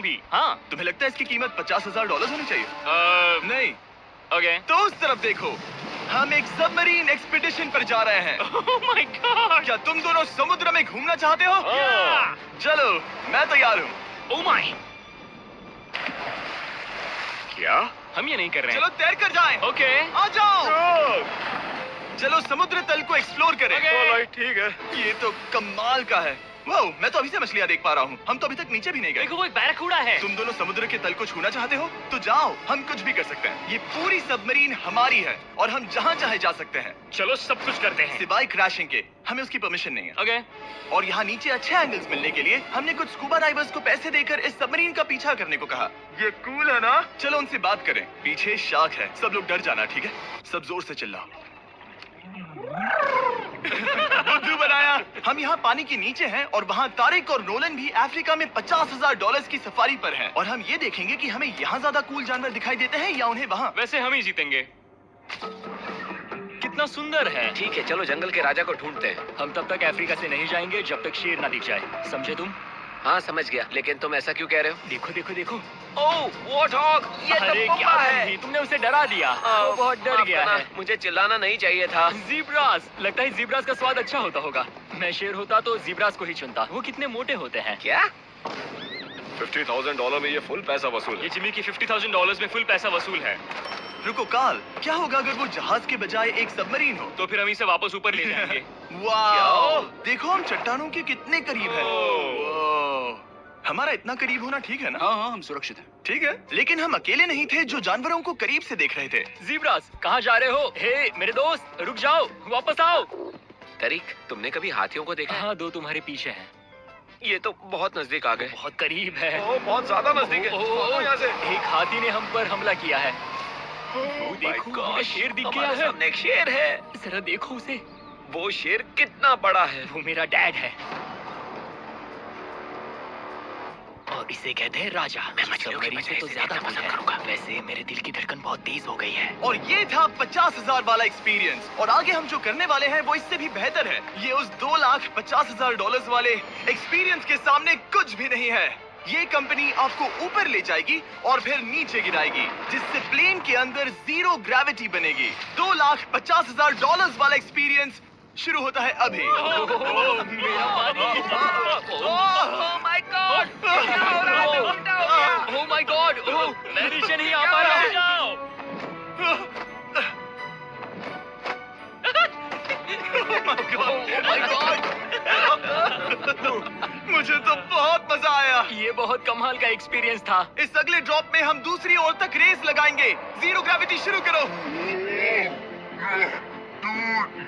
Submarine भी। हाँ, तुम्हें लगता है इसकी कीमत $50,000 होनी चाहिए? नहीं। ओके। तो उस तरफ देखो, हम एक सबमरीन एक्सपीडिशन पर जा रहे हैं। Oh my God! क्या तुम दोनों समुद्र में घूमना चाहते हो? चलो, मैं तैयार हूँ। Oh my! क्या? हम ये नहीं कर रहे हैं। चलो तैर कर जाएं। ओके। आ जाओ। चलो समुद्र तल को एक्सप्लोर करें। ओके। ठीक है। ये तो कमाल का है। वाह, मैं तो अभी से मछलियाँ देख पा रहा हूँ। हम तो अभी तक नीचे भी नहीं गए। देखो, वो एक बैरकूडा है। तुम दोनों समुद्र के तल को छूना चाहते हो? तो जाओ, हम कुछ भी कर सकते हैं। ये पूरी सबमरीन हमारी है और हम जहाँ चाहे जा सकते हैं। चलो सब कुछ करते हैं। सिवाय क्रैशिंग के, हमें उसकी परमिशन नहीं है। ओके। और यहाँ नीचे अच्छे एंगल्स मिलने के लिए हमने कुछ स्कूबा डाइवर्स को पैसे देकर इस सबमरीन का पीछा करने को कहा। ये कूल है ना? चलो उनसे बात करें। पीछे शार्क है, सब लोग डर जाना, ठीक है? सब जोर से चिल्लाओ। बुद्धू बनाया। हम यहाँ पानी के नीचे हैं और वहाँ तारिक और नोलन भी अफ्रीका में $50,000 की सफारी पर हैं। और हम ये देखेंगे कि हमें यहाँ ज्यादा कूल जानवर दिखाई देते हैं या उन्हें वहाँ। वैसे हम ही जीतेंगे। कितना सुंदर है। ठीक है, चलो जंगल के राजा को ढूंढते हैं। हम तब तक अफ्रीका से नहीं जाएंगे जब तक शेर ना दिख जाए, समझे तुम? हाँ समझ गया, लेकिन तुम ऐसा क्यों कह रहे हो? देखो देखो देखो। ओह, वॉर्थॉग! ये तो अरे पुम्बा क्या है। तुमने उसे डरा दिया। वो बहुत डर माफ गया करना, है। मुझे चिल्लाना नहीं चाहिए था। ज़ीब्रास, लगता है ज़ीब्रास का स्वाद अच्छा होता होगा। मैं शेर होता तो ज़ीब्रास को ही चुनता। वो कितने मोटे होते हैं। क्या? $50,000 में ये फुल पैसा वसूल ये जिमी की $50,000 में फुल पैसा वसूल है। रुको काल, क्या होगा अगर वो जहाज के बजाय एक सबमरीन हो? तो फिर हम इसे वापस ऊपर ले जाएंगे। वाह! देखो हम चट्टानों के कितने करीब हैं। वाह! हमारा इतना करीब होना ठीक है ना? हाँ हाँ, हम सुरक्षित हैं। ठीक है, लेकिन हम अकेले नहीं थे जो जानवरों को करीब से देख रहे थे। ज़ीब्रास, कहाँ जा रहे हो? हे मेरे दोस्त, रुक जाओ, वापस आओ। तरीक, तुमने कभी हाथियों को देखा है? हाँ, दो तुम्हारे पीछे हैं। ये तो बहुत नजदीक आ गए। बहुत करीब है। बहुत ज्यादा नजदीक है। ओह, यहाँ से। एक हाथी ने हम पर हमला किया है। Oh देखो, my हमें gosh, शेर दिख हमारे गया है। सामने एक शेर है। जरा देखो उसे। वो शेर कितना बड़ा है। वो मेरा डैड है। और इसे कहते हैं राजा। मैं मछलियों की सबमरीन से तो वजह से ज्यादा देखना दूर पसंद है। करूंगा। वैसे मेरे दिल की धड़कन बहुत तेज हो गई है। और ये था 50,000 वाला एक्सपीरियंस। और आगे हम जो करने वाले हैं वो इससे भी बेहतर है। ये उस $2,50,000 वाले एक्सपीरियंस के सामने कुछ भी नहीं है। ये कंपनी आपको ऊपर ले जाएगी और फिर नीचे गिराएगी, जिससे प्लेन के अंदर जीरो ग्रेविटी बनेगी। $2,50,000 वाला एक्सपीरियंस शुरू होता है अभी। मेरा पानी। Oh my God! क्या हो रहा है? मैं उल्टा हो गया। Oh my God! ओह, मैं नीचे नहीं आ पा रहा हूँ। Oh my God! मुझे तो बहुत मजा आया। ये बहुत कमाल का एक्सपीरियंस था। इस अगले ड्रॉप में हम दूसरी ओर तक रेस लगाएंगे। जीरो ग्रेविटी शुरू करो।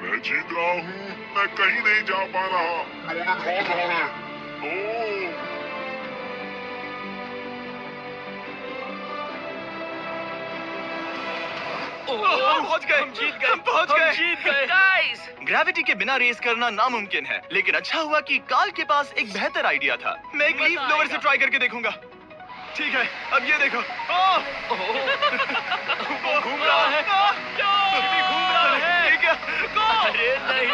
मैं जीत रहा हूँ। मैं कहीं नहीं जा पा रहा। नोलन भाग रहा है। ओह! हम पहुंच गए। हम जीत गए। हम पहुंच हम गए। जीत गए। गाइस! ग्रेविटी के बिना रेस करना नामुमकिन है, लेकिन अच्छा हुआ कि काल के पास एक बेहतर आइडिया था। मैं एक मजा लीफ ब्लोअर से आएगा। ट्राई करके देखूंगा। ठीक है, अब ये देखो। वो घूम रहा है। जिमी घूम रहा है। ठीक है। अरे नहीं।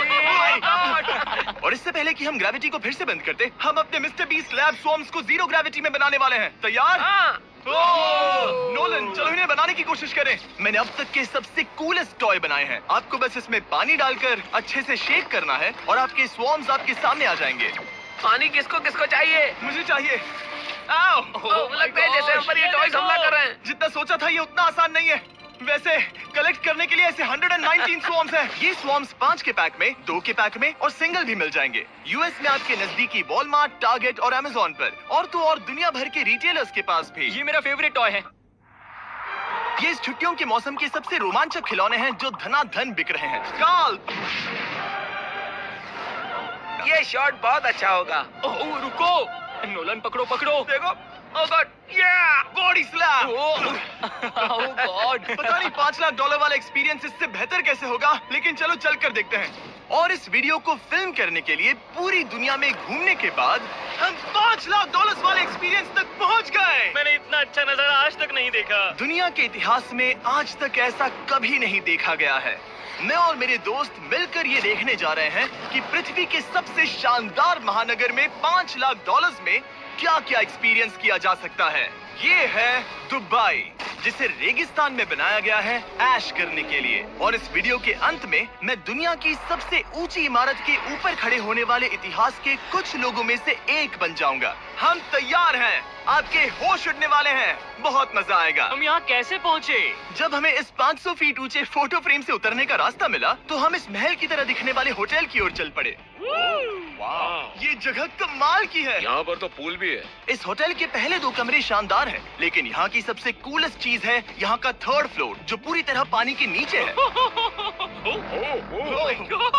और इससे पहले कि हम ग्रेविटी को फिर से बंद करते, हम अपने मिस्टर बीस्ट लैब स्वॉर्म्स को जीरो ग्रेविटी में बनाने वाले हैं। तैयार? हाँ। नोलन, चलो इन्हें बनाने की कोशिश करें। मैंने अब तक के सबसे कूलेस्ट टॉय बनाए हैं। आपको बस इसमें पानी डालकर अच्छे से शेक करना है और आपके स्वॉर्म्स आपके सामने आ जाएंगे। पानी किसको किसको चाहिए? मुझे चाहिए। आओ। लगता है जैसे हम पर ये टॉयज हमला कर रहे हैं। जितना सोचा था ये उतना आसान नहीं है। वैसे कलेक्ट करने के लिए ऐसे 119 स्वॉर्म्स हैं। ये स्वॉर्म्स 5 के पैक में, 2 के पैक में और सिंगल भी मिल जाएंगे। यूएस में आपके नजदीकी वॉलमार्ट, टारगेट और अमेज़न पर, और तो और दुनिया भर के रिटेलर्स के पास भी। ये मेरा फेवरेट टॉय है। ये इस छुट्टियों के मौसम के सबसे रोमांचक खिलौने हैं जो धनाधन बिक रहे हैं। काल, ये शॉट बहुत अच्छा होगा। ओह रुको, नोलन पकड़ो पकड़ो। देखो। Oh god! Yeah! Body slam. Oh god. पता नहीं $5 लाख वाला एक्सपीरियंस इससे बेहतर कैसे होगा, लेकिन चलो चल कर देखते हैं। और इस वीडियो को फिल्म करने के लिए पूरी दुनिया में घूमने के बाद हम $5 लाख वाले एक्सपीरियंस तक पहुंच गए। मैंने इतना अच्छा नजारा आज तक नहीं देखा। दुनिया के इतिहास में आज तक ऐसा कभी नहीं देखा गया है। मैं और मेरे दोस्त मिलकर ये देखने जा रहे हैं कि पृथ्वी के सबसे शानदार महानगर में $5 लाख में क्या क्या एक्सपीरियंस किया जा सकता है। ये है दुबई, जिसे रेगिस्तान में बनाया गया है ऐश करने के लिए। और इस वीडियो के अंत में मैं दुनिया की सबसे ऊंची इमारत के ऊपर खड़े होने वाले इतिहास के कुछ लोगों में से एक बन जाऊंगा। हम तैयार हैं, आपके होश उड़ने वाले हैं, बहुत मजा आएगा। हम यहाँ कैसे पहुँचे? जब हमें इस 500 फीट ऊंचे फोटो फ्रेम से उतरने का रास्ता मिला तो हम इस महल की तरह दिखने वाले होटल की ओर चल पड़े। वाह, ये जगह कमाल की है। यहाँ पर तो पूल भी है। इस होटल के पहले 2 कमरे शानदार हैं, लेकिन यहाँ की सबसे कूलेस्ट चीज है यहाँ का 3rd फ्लोर, जो पूरी तरह पानी के नीचे है।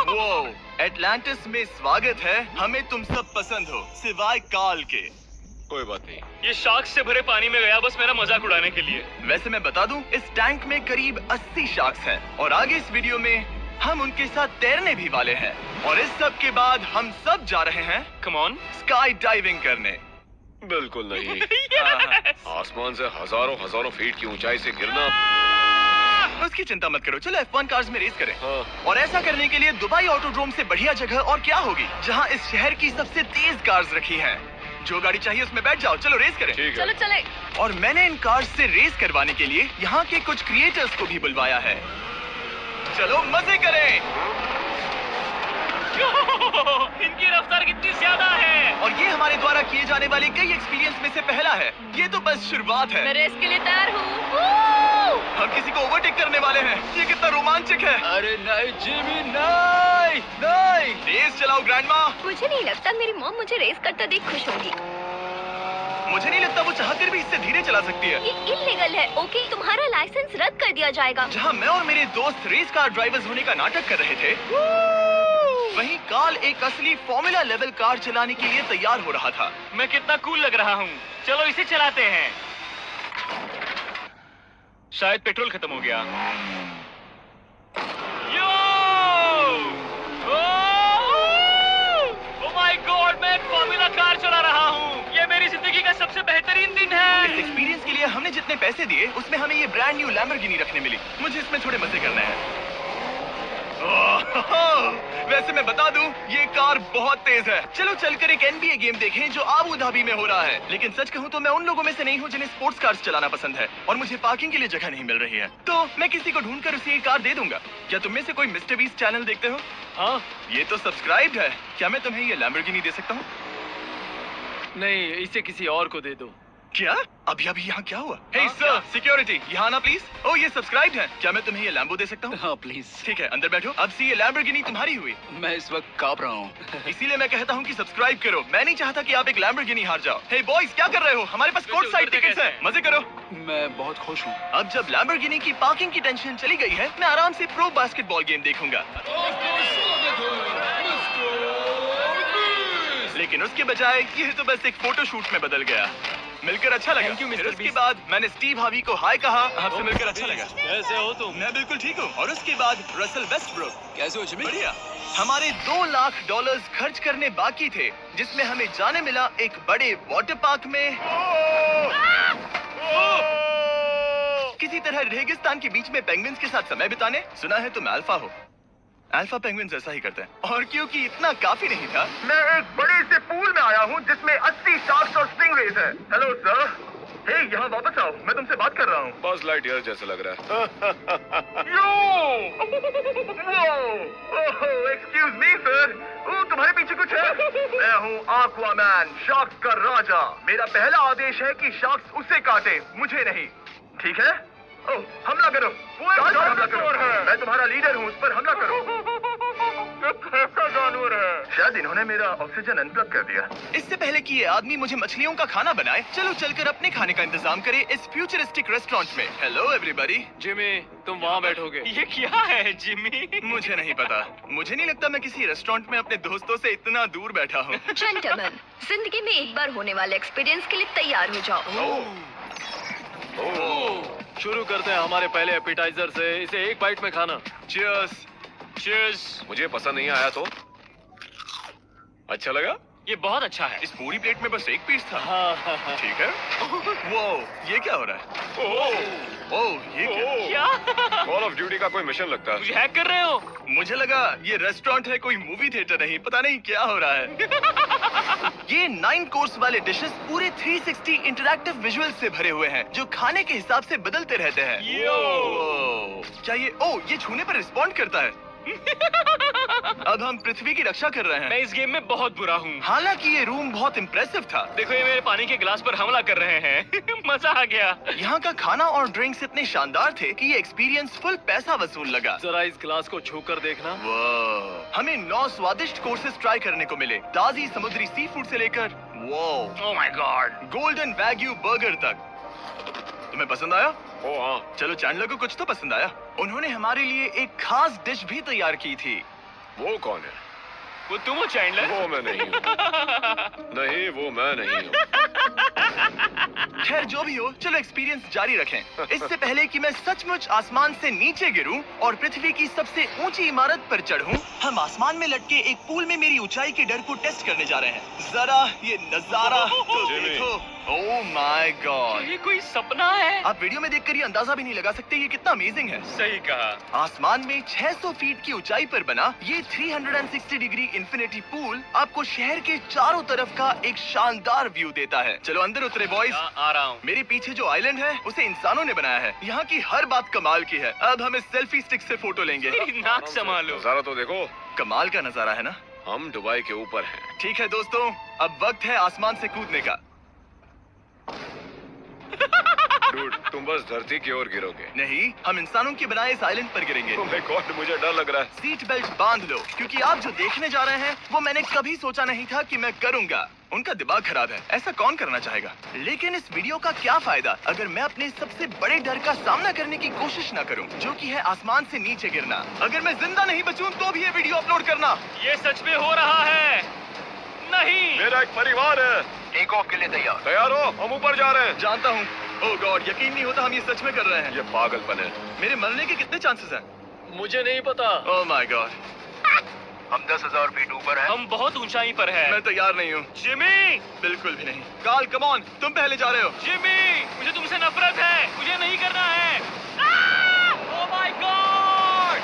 वो एटलांटिस में स्वागत है। हमें तुम सब पसंद हो सिवाय काल के। कोई बात नहीं। ये शार्क से भरे पानी में गया बस मेरा मजाक उड़ाने के लिए। वैसे मैं बता दूं, इस टैंक में करीब 80 शार्क्स हैं और आगे इस वीडियो में हम उनके साथ तैरने भी वाले हैं। और इस सब के बाद हम सब जा रहे हैं कम ऑन, स्काई डाइविंग करने। बिल्कुल नहीं। आसमान से हजारों फीट की ऊंचाई से गिरना। उसकी चिंता मत करो, चलो F1 कार्स में रेस करें। हाँ। और ऐसा करने के लिए दुबई ऑटोड्रोम से बढ़िया जगह और क्या होगी, जहां इस शहर की सबसे तेज कार्स रखी हैं। जो गाड़ी चाहिए उसमें बैठ जाओ, चलो रेस करें। ठीक है। चलो चले। और मैंने इन कार्स से रेस करवाने के लिए यहाँ के कुछ क्रिएटर्स को भी बुलवाया है। चलो मजे करें। इनकी रफ्तार कितनी ज्यादा है। और ये हमारे द्वारा किए जाने वाले कई एक्सपीरियंस में से पहला है। ये तो बस शुरुआत है। मैं रेस के लिए तैयार हूँ। हम किसी को ओवरटेक करने वाले हैं। ये कितना रोमांचक है। अरे नहीं जिमी, नहीं नहीं। रेस चलाओ ग्रैंडमा। मुझे नहीं लगता मेरी मॉम मुझे रेस करता देख खुश होगी। मुझे नहीं लगता वो चाहकर भी इससे धीरे चला सकती है। ये इल्लीगल है। ओके, तुम्हारा लाइसेंस रद्द कर दिया जाएगा। जहाँ मैं और मेरे दोस्त रेस कार ड्राइवर्स होने का नाटक कर रहे थे, वहीं काल एक असली फॉर्मूला लेवल कार चलाने के लिए तैयार हो रहा था। मैं कितना कूल लग रहा हूँ। चलो इसे चलाते हैं। शायद पेट्रोल खत्म हो गया। यो! ओह माय गॉड, मैं एक फॉर्मूला कार चला रहा हूँ। ये मेरी जिंदगी का सबसे बेहतरीन दिन इस है। एक्सपीरियंस के लिए हमने जितने पैसे दिए उसमें हमें ये ब्रांड न्यू लैम्बोर्गिनी रखने मिली। मुझे इसमें थोड़े मजे करने हैं। वैसे मैं बता दूं, ये कार बहुत तेज है। चलो चलकर एक NBA गेम देखें जो आबू धाबी में हो रहा है। लेकिन सच कहूं तो मैं उन लोगों में से नहीं हूं जिन्हें स्पोर्ट्स कार्स चलाना पसंद है और मुझे पार्किंग के लिए जगह नहीं मिल रही है, तो मैं किसी को ढूंढकर उसे ये कार दे दूंगा। क्या तुम में से कोई मिस्टर बीस्ट चैनल देखते हो? हाँ? ये तो सब्सक्राइब्ड है। क्या मैं तुम्हें ये लैम्बोर्गिनी दे सकता हूँ? नहीं, इसे किसी और को दे दो। क्या? अभी यहाँ क्या हुआ? हे सर, सिक्योरिटी, यहाँ ना प्लीज। ओह, ये सब्सक्राइब्ड है। क्या मैं तुम्हें ये लैम्बो दे सकता हूँ? हाँ प्लीज। ठीक है, अंदर बैठो। अब से ये लैम्बोर्गिनी तुम्हारी हुई। मैं इस वक्त कांप रहा हूँ। इसीलिए मैं कहता हूँ कि सब्सक्राइब करो। मैं नहीं चाहता कि आप एक लैम्बोर्गिनी हार जाओ। हे बॉयज, क्या कर रहे हो? हमारे पास कोर्ट साइड टिकट्स हैं। मजे करो। मैं बहुत खुश हूँ। अब जब लैम्बोर्गिनी की पार्किंग की टेंशन चली गई है, मैं आराम से प्रो बास्केटबॉल गेम देखूंगा। लेकिन उसके बजाय ये तो बस एक फोटो शूट में बदल गया। मिलकर अच्छा लगा। Thank you, Mr. फिर उसके Beast। बाद मैंने स्टीव हार्वी को हाय कहा। आपसे मिलकर अच्छा लगा। कैसे हो तुम? मैं बिल्कुल ठीक हूँ। और उसके बाद रसल वेस्टब्रुक। कैसे हो जिमी? बढ़िया। हमारे $2 लाख खर्च करने बाकी थे, जिसमें हमें जाने मिला एक बड़े वाटर पार्क में किसी तरह रेगिस्तान के बीच में पेंगुइन्स के साथ समय बिताने। सुना है तुम अल्फा हो। अल्फा पेंगुइन्स ऐसा ही करते हैं। और क्योंकि इतना काफी नहीं था, मैं एक बड़े से पूल में आया हूँ जिसमें 80 शार्क्स और स्टिंगरेज हैं। Hello sir. हे, यहाँ वापस आओ, मैं तुमसे बात कर रहा हूँ। बस लाइट ईयर जैसा लग रहा है। Excuse me sir. तुम्हारे पीछे कुछ है? मैं हूँ आक्वामैन, शार्क्स का राजा। मेरा पहला आदेश है कि शार्क्स उसे काटे, मुझे नहीं। ठीक है? ओह, हमला करो। हमला करो। मैं तुम्हारा लीडर हूँ, उस पर हमला करो। कैसा जानवर है? शायद इन्होंने मेरा ऑक्सीजन अनप्लग कर दिया। इससे पहले कि ये आदमी मुझे मछलियों का खाना बनाए, चलो चलकर अपने खाने का इंतजाम करें इस फ्यूचरिस्टिक रेस्टोरेंट में। Hello everybody. जिमी, तुम वहाँ बैठोगे। ये क्या है जिमी? मुझे नहीं पता। मुझे नहीं लगता मैं किसी रेस्टोरेंट में अपने दोस्तों से इतना दूर बैठा हूँ। जेंटलमैन, जिंदगी में एक बार होने वाले एक्सपीरियंस के लिए तैयार हो जाओ। शुरू करते हैं हमारे पहले एपिटाइजर से। इसे एक बाइट में खाना। Cheers। चीयर्स। मुझे पसंद नहीं आया तो अच्छा लगा। ये बहुत अच्छा है। इस पूरी प्लेट में बस एक पीस था। हाँ। ठीक है। वो ये क्या हो रहा है? ओह, ये क्या? क्या? कॉल ऑफ ड्यूटी का कोई मिशन लगता है। मुझे हैक कर रहे हो? मुझे लगा ये रेस्टोरेंट है, कोई मूवी थिएटर नहीं। पता नहीं क्या हो रहा है। ये 9 कोर्स वाले डिशेस पूरे 360 इंटरैक्टिव विजुअल से भरे हुए हैं जो खाने के हिसाब से बदलते रहते हैं। क्या ये छूने पर रिस्पॉन्ड करता है? अब हम पृथ्वी की रक्षा कर रहे हैं। मैं इस गेम में बहुत बुरा हूँ। हालांकि ये रूम बहुत इम्प्रेसिव था। देखो ये मेरे पानी के गिलास पर हमला कर रहे हैं। मजा आ गया। यहाँ का खाना और ड्रिंक्स इतने शानदार थे कि ये एक्सपीरियंस फुल पैसा वसूल लगा। जरा इस गिलास को छूकर देखना। हमें 9 स्वादिष्ट कोर्सेस ट्राई करने को मिले, ताजी समुद्री सी फूड से लेकर oh my God, golden wagyu burger तक। तुम्हें पसंद आया? ओ हाँ, चलो चैंडलर को कुछ तो पसंद आया। उन्होंने हमारे लिए एक खास डिश भी तैयार की थी। वो कौन है? वो तुम हो चैंडलर? वो मैं नहीं हूँ। नहीं, वो मैं नहीं हूँ। खैर जो भी हो, चलो एक्सपीरियंस जारी रखें। इससे पहले कि मैं सचमुच आसमान से नीचे गिरूं और पृथ्वी की सबसे ऊंची इमारत पर चढ़ूं, हम आसमान में लटके एक पूल में मेरी ऊंचाई के डर को टेस्ट करने जा रहे हैं। जरा ये नजारा तो देखो। ओह माय गॉड, ये कोई सपना है? आप वीडियो में देखकर ये अंदाजा भी नहीं लगा सकते ये कितना अमेजिंग है। सही कहा। आसमान में 600 फीट की ऊंचाई पर बना ये 360 डिग्री इंफिनिटी पूल आपको शहर के चारों तरफ का एक शानदार व्यू देता है। चलो अंदर उतरे बॉयज। आ रहा हूँ। मेरे पीछे जो आइलैंड है उसे इंसानों ने बनाया है। यहाँ की हर बात कमाल की है। अब हम इस सेल्फी स्टिक से फोटो लेंगे। नाक संभालो। नजारा तो देखो। कमाल का नजारा है ना? हम दुबई के ऊपर हैं। ठीक है दोस्तों, अब वक्त है आसमान से कूदने का। डूड, तुम बस धरती की ओर गिरोगे। नहीं, हम इंसानों के बनाए इस आइलैंड पर गिरेंगे। Oh my God, मुझे डर लग रहा है। सीट बेल्ट बांध लो, क्योंकि आप जो देखने जा रहे हैं वो मैंने कभी सोचा नहीं था कि मैं करूंगा। उनका दिमाग खराब है, ऐसा कौन करना चाहेगा? लेकिन इस वीडियो का क्या फायदा अगर मैं अपने सबसे बड़े डर का सामना करने की कोशिश न करूं, जो कि है आसमान से नीचे गिरना। अगर मैं जिंदा नहीं बचूं तो भी ये वीडियो अपलोड करना। ये सच में हो रहा है? नहीं। मेरा एक परिवार है। टेक ऑफ के लिए तैयार। तैयार हो? हम ऊपर जा रहे हैं। जानता हूँ। ओह गॉड, यकीन नहीं होता हम ये सच में कर रहे हैं। ये पागलपन है। मेरे मरने के कितने चांसेस हैं? मुझे नहीं पता। ओह माय गॉड, हम 10,000 फीट ऊपर हैं। हम बहुत ऊंचाई पर हैं। मैं तैयार नहीं हूँ। जिमी! बिल्कुल भी नहीं। कार्ल, कम ऑन, तुम पहले जा रहे हो। जिमी! मुझे तुमसे नफरत है। मुझे नहीं करना है। Oh my God!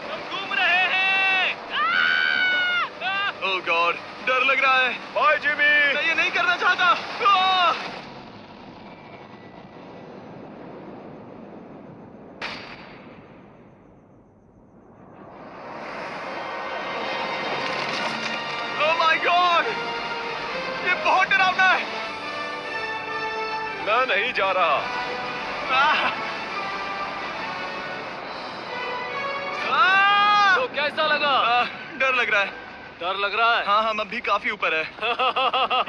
हम घूम रहे हैं। ओह गॉड, डर लग रहा है। Bye Jimmy. मैं ये नहीं करना चाहता। आह! ओह माय गॉड, ये बहुत डरावना है। मैं नहीं जा रहा। आह! आह! तो कैसा लगा? डर लग रहा है। डर लग रहा है? हाँ, हम अब भी काफी ऊपर है।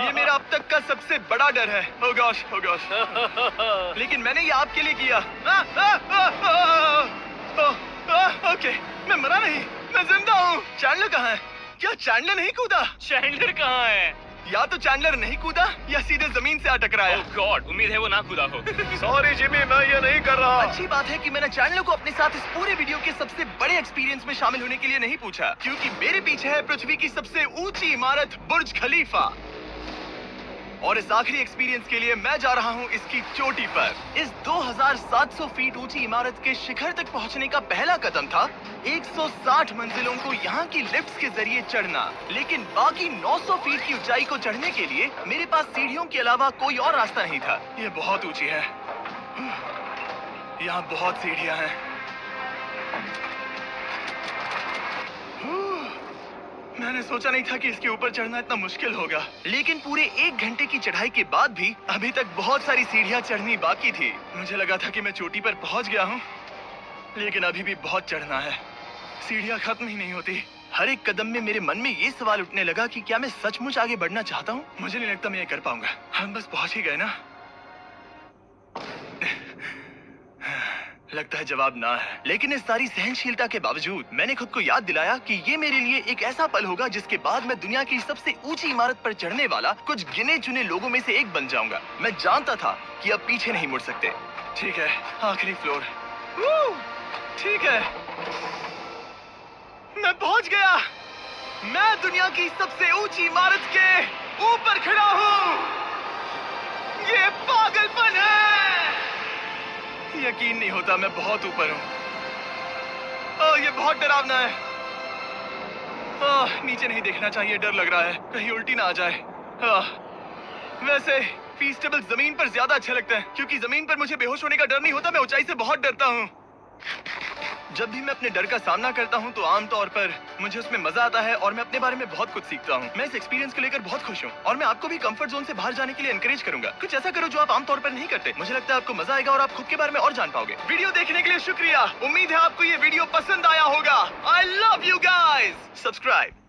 ये मेरा अब तक का सबसे बड़ा डर है। ओह गॉश, ओह गॉश। लेकिन मैंने ये आपके लिए किया। ओके, मैं मरा नहीं, मैं जिंदा हूँ। चैंडलर कहाँ है? क्या चैंडलर नहीं कूदा? चैंडलर कहाँ है? या तो चैंडलर नहीं कूदा या सीधे जमीन से आ टकराया। ओह गॉड, उम्मीद है वो ना कूदा हो। सॉरी जिमी, मैं ये नहीं कर रहा। अच्छी बात है कि मैंने चैंडलर को अपने साथ इस पूरे वीडियो के सबसे बड़े एक्सपीरियंस में शामिल होने के लिए नहीं पूछा, क्योंकि मेरे पीछे है पृथ्वी की सबसे ऊंची इमारत बुर्ज खलीफा। और इस आखिरी एक्सपीरियंस के लिए मैं जा रहा हूँ इसकी चोटी पर। इस 2700 फीट ऊंची इमारत के शिखर तक पहुँचने का पहला कदम था 160 मंजिलों को यहाँ की लिफ्ट्स के जरिए चढ़ना। लेकिन बाकी 900 फीट की ऊंचाई को चढ़ने के लिए मेरे पास सीढ़ियों के अलावा कोई और रास्ता नहीं था। ये बहुत ऊंची है, यहाँ बहुत सीढ़ियाँ हैं। मैंने सोचा नहीं था कि इसके ऊपर चढ़ना इतना मुश्किल होगा। लेकिन पूरे 1 घंटे की चढ़ाई के बाद भी अभी तक बहुत सारी सीढ़ियां चढ़नी बाकी थी। मुझे लगा था कि मैं चोटी पर पहुंच गया हूं, लेकिन अभी भी बहुत चढ़ना है। सीढ़ियां खत्म ही नहीं होती। हर एक कदम में मेरे मन में ये सवाल उठने लगा कि क्या मैं सचमुच आगे बढ़ना चाहता हूँ? मुझे नहीं लगता मैं ये कर पाऊंगा। हम बस पहुंच ही गए ना। लगता है जवाब ना है। लेकिन इस सारी सहनशीलता के बावजूद मैंने खुद को याद दिलाया कि ये मेरे लिए एक ऐसा पल होगा जिसके बाद मैं दुनिया की सबसे ऊंची इमारत पर चढ़ने वाला कुछ गिने चुने लोगों में से एक बन जाऊंगा। मैं जानता था कि अब पीछे नहीं मुड़ सकते। ठीक है, आखिरी फ्लोर। ठीक है, मैं पहुंच गया। मैं दुनिया की सबसे ऊंची इमारत के ऊपर खड़ा हूँ। ये पागलपन है। यकीन नहीं होता मैं बहुत ऊपर हूँ। ओह, ये बहुत डरावना है। नीचे नहीं देखना चाहिए, डर लग रहा है कहीं उल्टी ना आ जाए। वैसे फीस्टेबल जमीन पर ज्यादा अच्छा लगता है क्योंकि जमीन पर मुझे बेहोश होने का डर नहीं होता। मैं ऊंचाई से बहुत डरता हूँ। जब भी मैं अपने डर का सामना करता हूँ तो आमतौर पर मुझे उसमें मजा आता है और मैं अपने बारे में बहुत कुछ सीखता हूँ। मैं इस एक्सपीरियंस को लेकर बहुत खुश हूँ और मैं आपको भी कंफर्ट जोन से बाहर जाने के लिए एनकरेज करूंगा। कुछ ऐसा करो जो आप आमतौर पर नहीं करते। मुझे लगता है आपको मजा आएगा और आप खुद के बारे में और जान पाओगे। वीडियो देखने के लिए शुक्रिया। उम्मीद है आपको ये वीडियो पसंद आया होगा। I love you guys. Subscribe.